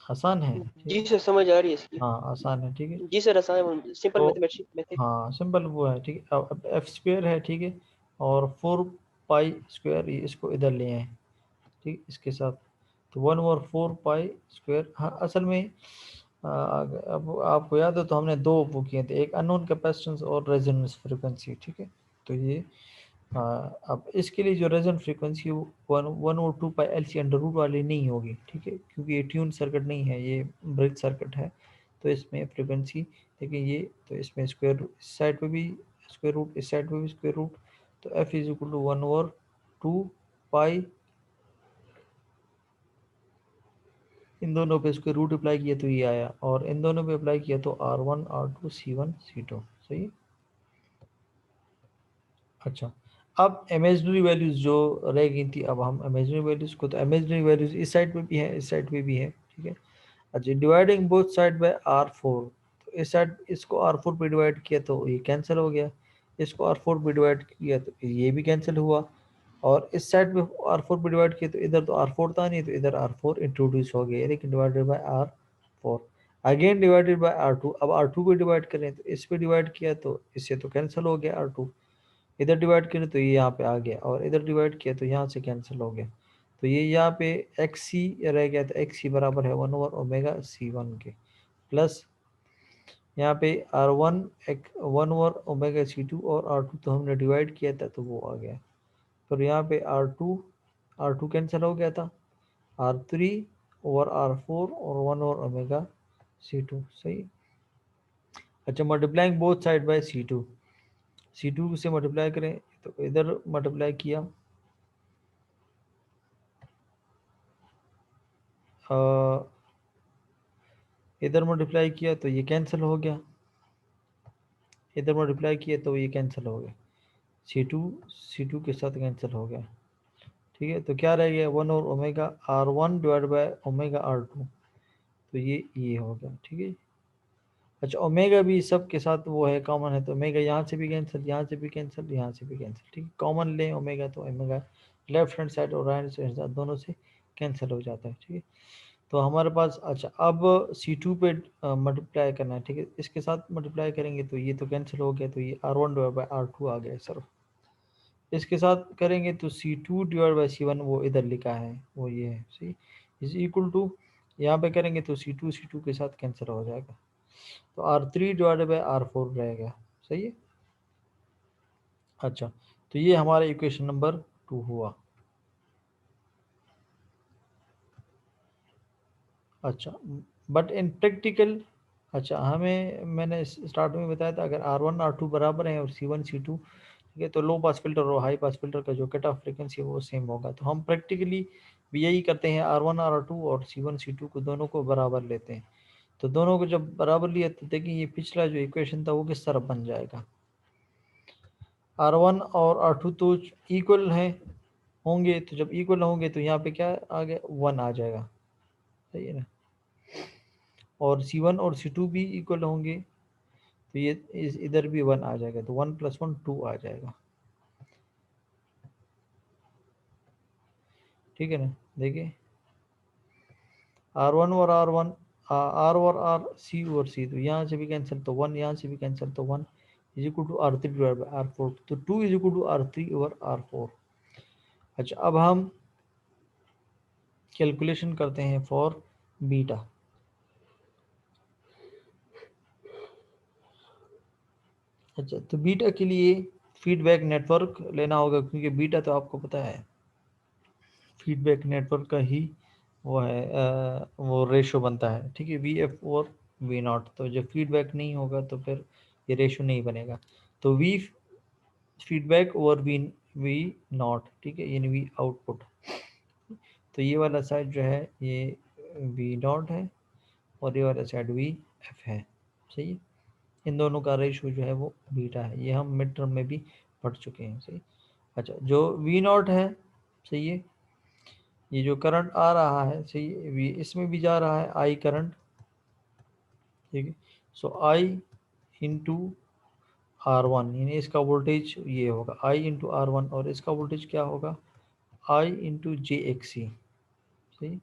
आसान है, ठीक जी है। सर, समझ आ रही है इसकी। हाँ, आसान है, ठीक है। जी सर, आसान सिंपल तो मैथमेटिक्स मेथड। हाँ, सिंपल वो है, ठीक है। अब f² है, ठीक है, और 4π² इसको इधर ले आए, ठीक, इसके साथ, तो 1/4π²। हाँ, असल में अब आपको याद हो तो हमने दो वो किए थे, एक अननोन कैपेसिटेंस और रेजोनेंस फ्रीक्वेंसी, ठीक है। तो ये अब इसके लिए जो रेजोनेंस फ्रीक्वेंसी वो 1/2π LC अंडर रूट वाली नहीं होगी, ठीक है, क्योंकि ये ट्यून सर्किट नहीं है, ये ब्रिज सर्किट है। तो इसमें फ्रीक्वेंसी देखिए ये, तो इसमें स्क्वायर रूट इस साइड पे भी स्क्वायर रूट, इस साइड पे भी स्क्वायर रूट, तो f इज इक्वल टू 1/2 पाई इन दोनों पे इसको रूट अप्लाई किया तो ये आया, और इन दोनों पे अप्लाई किया तो R1 R2 C1 C2। सही। अच्छा, अब इमेजिनरी वैल्यूज़ जो रह गई थी, अब हम इमेजिनरी वैल्यूज़ को, तो इमेजिनरी वैल्यूज़ इस साइड पे भी है, इस साइड पे भी है, ठीक है। अच्छा, dividing both side by R4, तो इस साइड इसको R4 पे डिवाइड किया तो ये कैंसिल हो गया, इसको R4 पे डिवाइड किया तो ये भी कैंसिल हुआ, और इस साइड पे R4 पे डिवाइड किया तो इधर तो R4 था नहीं, तो इधर R4 इंट्रोड्यूस हो गया, लेकिन divided by R4, again divided by R2। अब R2 को डिवाइड करें तो इस पे डिवाइड किया तो इससे तो कैंसिल हो गया R2, इधर डिवाइड करें तो ये यहाँ पे आ गया, और इधर डिवाइड किया तो यहाँ से कैंसिल हो गया, तो ये यहाँ पे एक्स सी रह गया, तो एक्स सी बराबर है 1/ओमेगा C1 के, प्लस यहाँ पे R1 एक 1/ओमेगा C2, और R2 तो हमने डिवाइड किया था तो वो आ गया, फिर यहाँ पे R2 कैंसिल हो गया था, R3/R4 और 1/ओमेगा C2। सही। अच्छा, multiplying both side by C2 से मल्टीप्लाई करें तो इधर मल्टीप्लाई किया, इधर मल्टीप्लाई किया तो ये कैंसिल हो गया, इधर मल्टीप्लाई किया तो ये कैंसिल हो गया, सी टू के साथ कैंसिल हो गया, ठीक है। तो क्या रह गया, 1/ओमेगा R1 divide by omega R2, तो ये हो गया, ठीक है। अच्छा, ओमेगा भी सब के साथ वो है, कॉमन है, तो ओमेगा यहाँ से भी कैंसिल, यहाँ से भी कैंसिल, यहाँ से भी कैंसिल, ठीक है। कॉमन लें ओमेगा, तो ओमेगा लेफ्ट हैंड साइड और राइट हैंड साइड दोनों से कैंसिल हो जाता है, ठीक है। तो हमारे पास, अच्छा, अब C2 पे मल्टीप्लाई करना है, ठीक है। इसके साथ मल्टीप्लाई करेंगे तो ये तो कैंसिल हो गया, तो ये R1 डिवाइड बाई R2 आ गया सर। इसके साथ करेंगे तो C2 डिवाइड बाई C1 वो इधर लिखा है, वो ये है, सही, इज इक्वल टू, यहाँ पे करेंगे तो C2 के साथ कैंसिल हो जाएगा, तो R3 डिवाइड बाई R4 रहेगा। सही है। अच्छा, तो ये हमारा इक्वेशन नंबर 2 हुआ। अच्छा, बट इन प्रैक्टिकल, अच्छा, हमें मैंने स्टार्ट में बताया था, अगर R1 R2 बराबर है और C1 C2, ठीक है, तो लो पास फिल्टर और हाई पास फिल्टर का जो कट ऑफ फ्रिक्वेंसी है वो सेम होगा। तो हम प्रैक्टिकली भी यही करते हैं, R1 R2 और C1 C2 को दोनों को बराबर लेते हैं। तो दोनों को जब बराबर लिया तो देखिए ये पिछला जो इक्वेशन था वो किस तरफ बन जाएगा, R1 और R2 तो इक्वल है होंगे, तो जब इक्वल होंगे तो यहाँ पे क्या आ गया, 1 आ जाएगा। सही है ना। और C1 और C2 भी इक्वल होंगे तो ये इधर भी 1 आ जाएगा, तो 1 + 1 2 आ जाएगा, ठीक है ना। देखिए R1 और R1, R और R, C तो यहाँ से भी कैंसिल, तो 1, यहाँ से भी कैंसिल, तो 1 is equal to R3 divide by R4, तो 2 इज इक्वल टू R3/R4। अच्छा, अब हम कैलकुलेशन करते हैं फॉर बीटा। अच्छा, तो बीटा के लिए फीडबैक नेटवर्क लेना होगा, क्योंकि बीटा तो आपको पता है फीडबैक नेटवर्क का ही वो है, वो रेशो बनता है, ठीक है, VF और V0। तो जब फीडबैक नहीं होगा तो फिर ये रेशो नहीं बनेगा, तो V फीडबैक और V0, ठीक है, यानी V आउटपुट। तो ये वाला साइड जो है ये V0 है, और ये वाला साइड VF है। सही है। इन दोनों का रेशो जो है वो बीटा है, ये हम मिड टर्म में भी पढ़ चुके हैं। सही। अच्छा, जो V0 है, सही है, ये जो करंट आ रहा है, सही है, इसमें भी जा रहा है I करंट, ठीक है। सो I इंटू R1, यानी इसका वोल्टेज ये होगा I इंटू R1, और इसका वोल्टेज क्या होगा, I इंटू JXC। सही।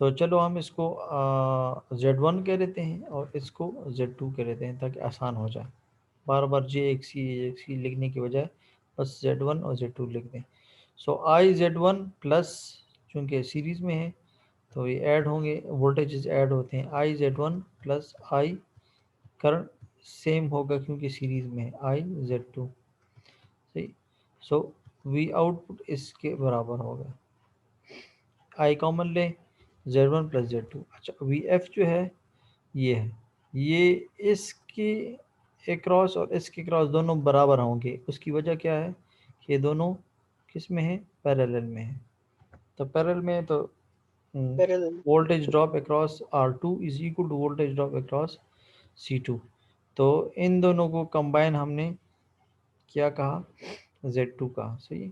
तो चलो हम इसको Z1 कह देते हैं और इसको Z2 कह देते हैं, ताकि आसान हो जाए, बार बार JXC लिखने की बजाय बस Z1 और Z2 लिख दें। सो I Z1 प्लस, चूँकि सीरीज़ में है तो ये ऐड होंगे, वोल्टेजेस ऐड होते हैं, I Z1 plus I current same होगा क्योंकि सीरीज़ में है, I Z2। सही। सो V आउटपुट इसके बराबर होगा, I कॉमन लें, Z1 प्लस Z2। अच्छा, VF जो है ये है, ये इसके एक्रॉस और इसके क्रॉस दोनों बराबर होंगे, उसकी वजह क्या है कि ये दोनों किस में है, पैरेलल में है। तो पैरेलल में है तो parallel. Voltage drop across R2 is equal to voltage drop across C2। तो इन दोनों को कंबाइन हमने क्या कहा, Z2 कहा, सही।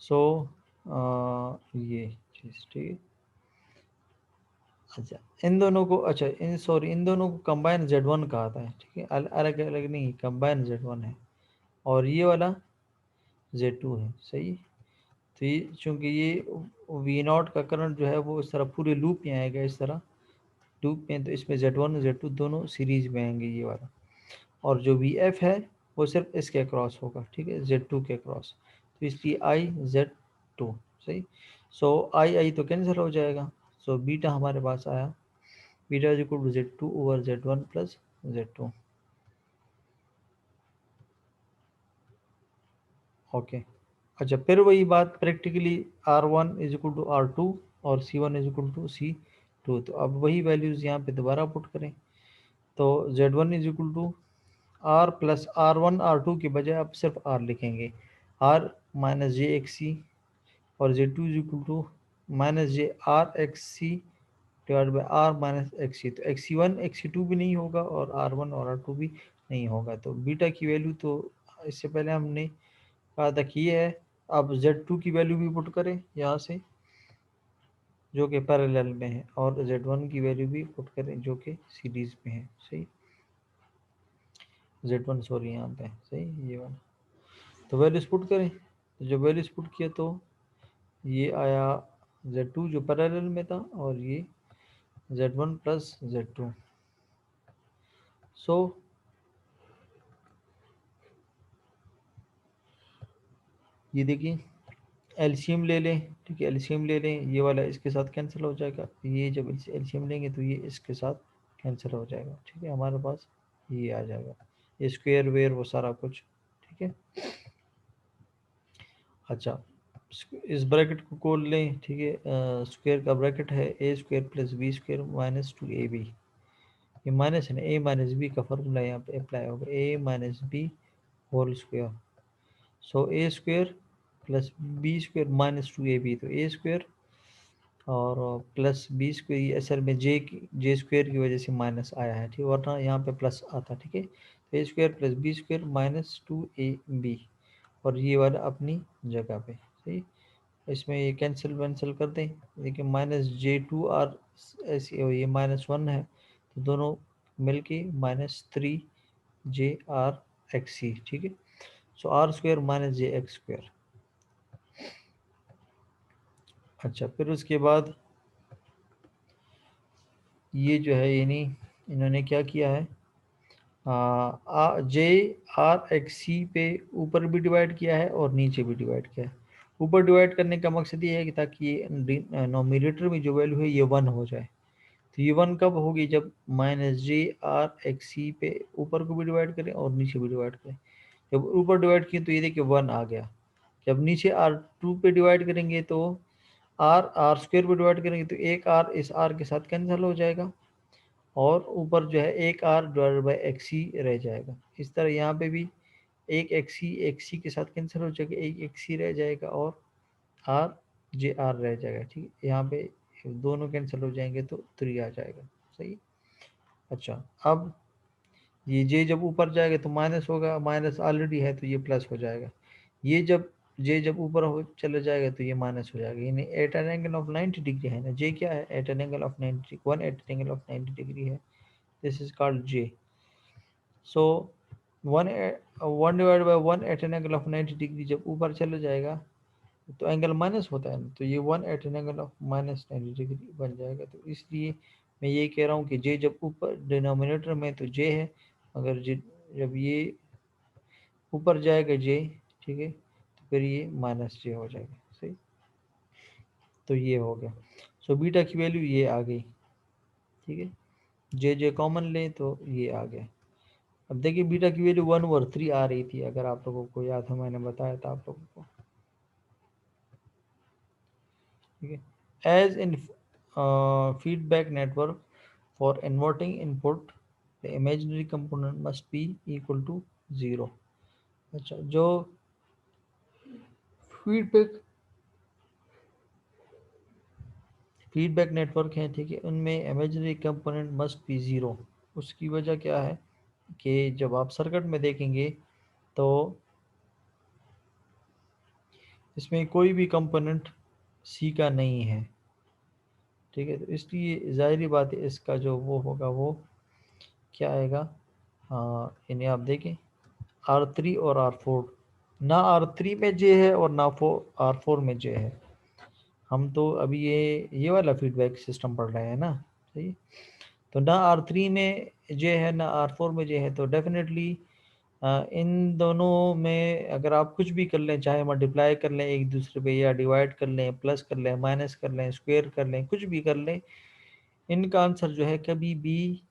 सो ये चीज़ ठीक है। अच्छा, इन दोनों को, अच्छा इन सॉरी इन दोनों को कंबाइन Z1 कहा था, ठीक है, अलग अलग नहीं, कंबाइन Z1 है। और ये वाला Z2 है, सही। तो ये चूँकि ये V0 का करंट जो है वो इस तरह पूरे लूप में आएगा, इस तरह लूप में, तो इसमें Z1 Z2 दोनों सीरीज में आएंगे, ये वाला। और जो VF है वो सिर्फ इसके अक्रॉस होगा, ठीक है, Z2 के अक्रॉस। तो इसलिए I Z2, सही। सो I तो कैंसिल हो जाएगा। सो बीटा हमारे पास आया, beta is equal to Z2 over Z1 plus Z2। Okay. अच्छा, फिर वही बात practically R1 is equal to R2 और C1 is equal to C2। तो अब वही वैल्यूज़ यहाँ पे दोबारा पुट करें। तो Z1 is equal to R plus R1 R2 की बजाय अब सिर्फ R लिखेंगे, R minus J X C. और Z2 is equal to minus J R X C divide by R minus X C. तो XC1 XC2 भी नहीं होगा और R1 और R2 भी नहीं होगा। तो बीटा की वैल्यू तो इससे पहले हमने कहा था कि ये है। अब Z2 की वैल्यू भी पुट करें यहाँ से, जो कि पैरेलल में है, और Z1 की वैल्यू भी पुट करें जो कि सीरीज में है, सही। Z1 सॉरी यहाँ पे है, सही, ये वाला। तो वैल्यूज पुट करें, तो जब वैल्यूज पुट किया तो ये आया Z2 जो पैरेलल में था, और ये Z1 प्लस Z2। सो ये देखिए, एलसीएम ले लें, ठीक है, एलसीएम ले लें, ये वाला इसके साथ कैंसिल हो जाएगा, ये जब एलसीएम लेंगे तो ये इसके साथ कैंसिल हो जाएगा, ठीक है, हमारे पास ये आ जाएगा, ये स्क्वेयर वेयर वो सारा कुछ, ठीक है। अच्छा, इस ब्रैकेट को खोल लें, ठीक है, स्क्वेयर का ब्रैकेट है A square plus B square minus 2ab। ये माइनस है ना, ए माइनस बी का फॉर्मूला यहाँ पे अप्लाई होगा, A minus B whole square. So A square plus B square minus 2ab, तो ए स्क्वेयर और प्लस बी स्क्वेयर, ये असल में जे स्क्वेयर की वजह से माइनस आया है, ठीक, वरना यहाँ पे प्लस आता, ठीक है। तो A square plus B square minus 2ab, और ये वाला अपनी जगह पे, सही। इसमें ये कैंसिल वैंसिल कर दें, देखिए -J2R ऐसी, और ये -1 है, तो दोनों मिलके -3JRXC, ठीक है। So R square minus J X square. अच्छा, फिर उसके बाद ये जो है, यानी इन्होंने क्या किया है, JRXC पे ऊपर भी डिवाइड किया है और नीचे भी डिवाइड किया है। ऊपर डिवाइड करने का मकसद ये है कि ताकि ये नोमिनेटर में जो वैल्यू है ये 1 हो जाए। तो ये 1 कब होगी, जब -JRXC पे ऊपर को भी डिवाइड करें और नीचे भी डिवाइड करें। जब ऊपर डिवाइड किए तो ये देखिए 1 आ गया। जब नीचे R2 पे डिवाइड करेंगे तो आर स्क्वेयर पे डिवाइड करेंगे तो एक आर इस आर के साथ कैंसिल हो जाएगा, और ऊपर जो है एक आर डिवाइडेड बाई एक्स सी रह जाएगा। इस तरह यहाँ पे भी एक एक्स सी के साथ कैंसिल हो जाएगा, एक एक्स सी रह जाएगा, और आर जे आर रह जाएगा, ठीक है। यहाँ पे दोनों कैंसिल हो जाएंगे तो 3 आ जाएगा, सही। अच्छा, अब ये जे जब ऊपर जाएगा तो माइनस होगा, माइनस ऑलरेडी है तो ये प्लस हो जाएगा। ये जब जे जब ऊपर हो चले जाएगा तो ये माइनस हो जाएगा, यानी at an angle of 90 degree है ना, जे क्या है, at an angle of 90, one at an angle of 90 degree है, this is called J. So one one divide by one at an angle of 90 degree जब ऊपर चले जाएगा तो एंगल माइनस होता है ना, तो ये one at an angle of minus 90 degree बन जाएगा। तो इसलिए मैं ये कह रहा हूँ कि जे जब ऊपर डिनोमिनेटर में तो जे है, अगर जे जब ये ऊपर जाएगा जे, ठीक है, तो फिर ये माइनस जे हो जाएगा, सही। तो ये हो गया। सो बीटा की वैल्यू ये आ गई, ठीक है, जे जे कॉमन लें तो ये आ गया। अब देखिए बीटा की वैल्यू 1/3 आ रही थी, अगर आप लोगों को याद है, मैंने बताया था आप लोगों को, ठीक है। As in feedback network for inverting input the imaginary component must be equal to 0। अच्छा, जो फीडबैक फीडबैक नेटवर्क हैं, ठीक है, उनमें imaginary component must be zero. उसकी वजह क्या है कि जब आप सर्किट में देखेंगे तो इसमें कोई भी कंपोनेंट सी का नहीं है, ठीक है, तो इसलिए ज़ाहिरी बात है इसका जो वो होगा वो क्या आएगा। हाँ, इन्हें आप देखें R3 और R4, ना R3 में जे है और ना R4 में जे है। हम तो अभी ये वाला फीडबैक सिस्टम पढ़ रहे हैं ना, सही। तो ना R3 में जे है ना R4 में जे है, तो डेफिनेटली इन दोनों में अगर आप कुछ भी कर लें, चाहे मल्टीप्लाई कर लें एक दूसरे पे, या डिवाइड कर लें, प्लस कर लें, माइनस कर लें, स्क्वायर कर लें, कुछ भी कर लें, इनका आंसर जो है कभी भी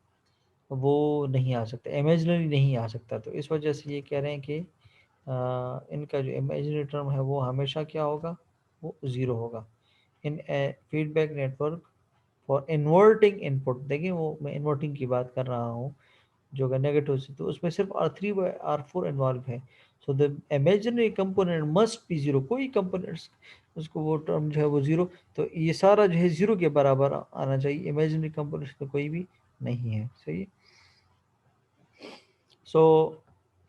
वो नहीं आ सकता, इमेजिनरी नहीं आ सकता। तो इस वजह से ये कह रहे हैं कि इनका जो इमेजिनरी टर्म है वो हमेशा क्या होगा, वो ज़ीरो होगा। In feedback network for inverting input, देखिए वो मैं इन्वर्टिंग की बात कर रहा हूँ, जो अगर नेगेटिव से, तो उसमें सिर्फ R3 व R4 इन्वॉल्व है। So the imaginary component must be zero, कोई कंपोनेंट्स उसको वो टर्म जो है वो ज़ीरो, तो ये सारा जो है ज़ीरो के बराबर आना चाहिए, इमेजिनरी कंपोनेंट्स का कोई भी नहीं है, सही है। सो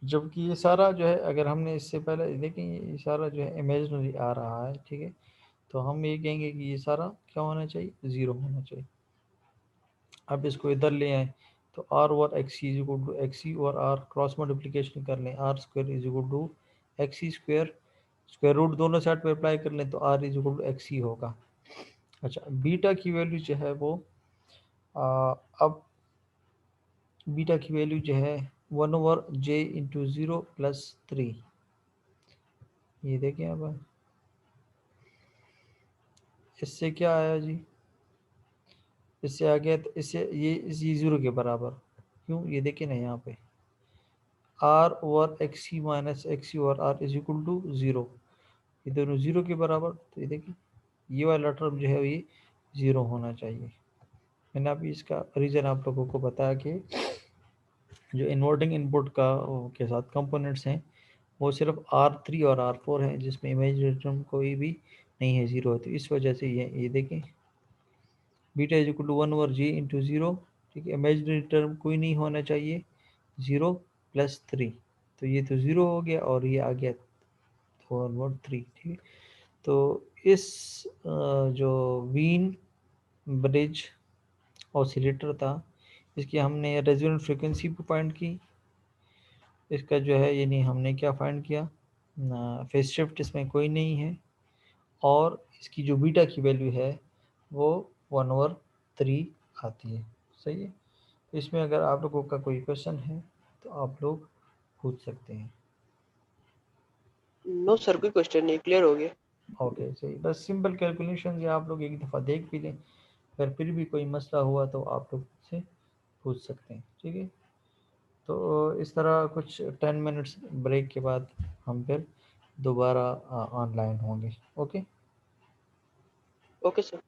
जबकि ये सारा जो है, अगर हमने इससे पहले देखें ये सारा जो है इमेजिनरी आ रहा है, ठीक है, तो हम ये कहेंगे कि ये सारा क्या होना चाहिए, ज़ीरो होना चाहिए। अब इसको इधर ले आए तो R over X C is equal to X C, और आर क्रॉस मल्टीप्लिकेशन कर लें, R square is equal to X C square, square root दोनों साइड पे अप्लाई कर लें तो R is equal to X C होगा। अच्छा, बीटा की वैल्यू जो है वो अब बीटा की वैल्यू जो है 1/j इंटू ज़ीरो प्लस 3, ये देखें अब इससे क्या आया जी, इससे आ गया, तो इससे ये ज़ीरो के बराबर, क्यों, ये देखें ना यहाँ पे R over X C minus X C over R is equal to zero, ये दोनों ज़ीरो के बराबर, तो ये देखिए ये वाला टर्म जो है ये ज़ीरो होना चाहिए। मैंने अभी इसका रीज़न आप लोगों को बताया कि जो इन्वर्टिंग इनपुट का के साथ कंपोनेंट्स हैं वो सिर्फ R3 और R4 हैं, जिसमें इमेजिनरी टर्म कोई भी नहीं है, ज़ीरो है, तो इस वजह से ये देखें beta is equal to 1/j into zero, ठीक है, इमेजिनरी टर्म कोई नहीं होना चाहिए, ज़ीरो प्लस 3, तो ये तो ज़ीरो हो गया और ये आ गया 1/3, ठीक है। तो इस जो वीन ब्रिज ऑसिलेटर था, इसकी हमने रेजोनेंट फ्रिक्वेंसी भी फाइंड की, इसका जो है यानी हमने क्या फाइंड किया, फेज शिफ्ट इसमें कोई नहीं है, और इसकी जो बीटा की वैल्यू है वो 1/3 आती है, सही है। तो इसमें अगर आप लोगों का कोई क्वेश्चन है तो आप लोग पूछ सकते हैं। नो सर, कोई क्वेश्चन नहीं, क्लियर हो गया। ओके, सही, बस सिंपल कैलकुलेशन ये आप लोग एक दफ़ा देख भी लें, अगर फिर भी कोई मसला हुआ तो आप लोग से पूछ सकते हैं, ठीक है। तो इस तरह कुछ 10 मिनट्स ब्रेक के बाद हम फिर दोबारा ऑनलाइन होंगे। ओके। Okay sir.